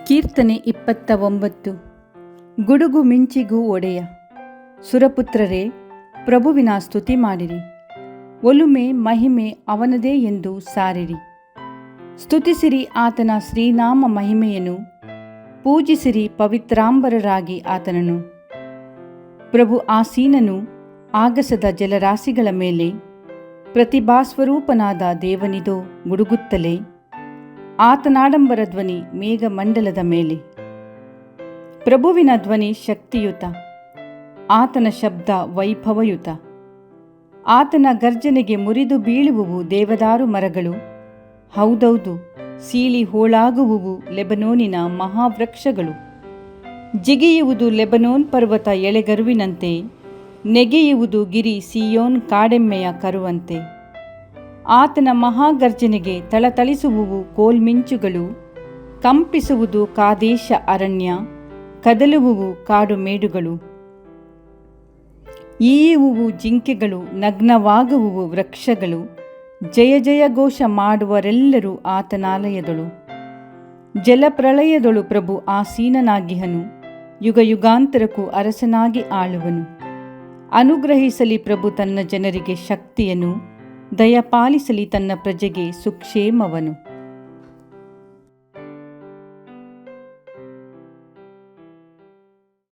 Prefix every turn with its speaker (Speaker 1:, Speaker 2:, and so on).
Speaker 1: ಕೀರ್ತನೆ 29. ಗುಡುಗು ಮಿಂಚಿಗೂ ಒಡೆಯ. ಸುರಪುತ್ರರೇ, ಪ್ರಭುವಿನ ಸ್ತುತಿ ಮಾಡಿರಿ. ಒಲುಮೆ ಮಹಿಮೆ ಅವನದೇ ಎಂದು ಸಾರಿರಿ. ಸ್ತುತಿಸಿರಿ ಆತನ ಶ್ರೀನಾಮ ಮಹಿಮೆಯನ್ನು, ಪೂಜಿಸಿರಿ ಪವಿತ್ರಾಂಬರರಾಗಿ ಆತನನ್ನು. ಪ್ರಭು ಆಸೀನನು ಆಗಸದ ಜಲರಾಶಿಗಳ ಮೇಲೆ, ಪ್ರತಿಭಾಸ್ವರೂಪನಾದ ದೇವನಿದೋ ಗುಡುಗುತ್ತಲೇ. ಆತನಾಡಂಬರ ಧ್ವನಿ ಮೇಘಮಂಡಲದ ಮೇಲೆ. ಪ್ರಭುವಿನ ಧ್ವನಿ ಶಕ್ತಿಯುತ, ಆತನ ಶಬ್ದ ವೈಭವಯುತ. ಆತನ ಗರ್ಜನೆಗೆ ಮುರಿದು ಬೀಳುವುವು ದೇವದಾರು ಮರಗಳು, ಹೌದೌದು, ಸೀಳಿ ಹೋಳಾಗುವುವು ಲೆಬನೋನಿನ ಮಹಾವೃಕ್ಷಗಳು. ಜಿಗಿಯುವುದು ಲೆಬನೋನ್ ಪರ್ವತ ಎಳೆಗರುವಿನಂತೆ, ನೆಗೆಯುವುದು ಗಿರಿ ಸಿಯೋನ್ ಕಾಡೆಮ್ಮೆಯ ಕರುವಂತೆ. ಆತನ ಮಹಾಗರ್ಜನೆಗೆ ಥಳಥಳಿಸುವುವು ಕೋಲ್ಮಿಂಚುಗಳು, ಕಂಪಿಸುವುದು ಕಾದೇಶ ಅರಣ್ಯ, ಕದಲುವುವು ಕಾಡು ಮೇಡುಗಳು. ಈಯುವುವು ಜಿಂಕೆಗಳು, ನಗ್ನವಾಗುವುವು ವೃಕ್ಷಗಳು. ಜಯ ಜಯ ಘೋಷ ಮಾಡುವರೆಲ್ಲರೂ ಆತನಾಲಯದಳು. ಜಲಪ್ರಳಯದೊಳು ಪ್ರಭು ಆಸೀನನಾಗಿಹನು, ಯುಗ ಯುಗಾಂತರಕ್ಕೂ ಅರಸನಾಗಿ ಆಳುವನು. ಅನುಗ್ರಹಿಸಲಿ ಪ್ರಭು ತನ್ನ ಜನರಿಗೆ ಶಕ್ತಿಯನ್ನು, ದಯಪಾಲಿಸಲಿ ತನ್ನ ಪ್ರಜೆಗೆ ಸುಕ್ಷೇಮವನು.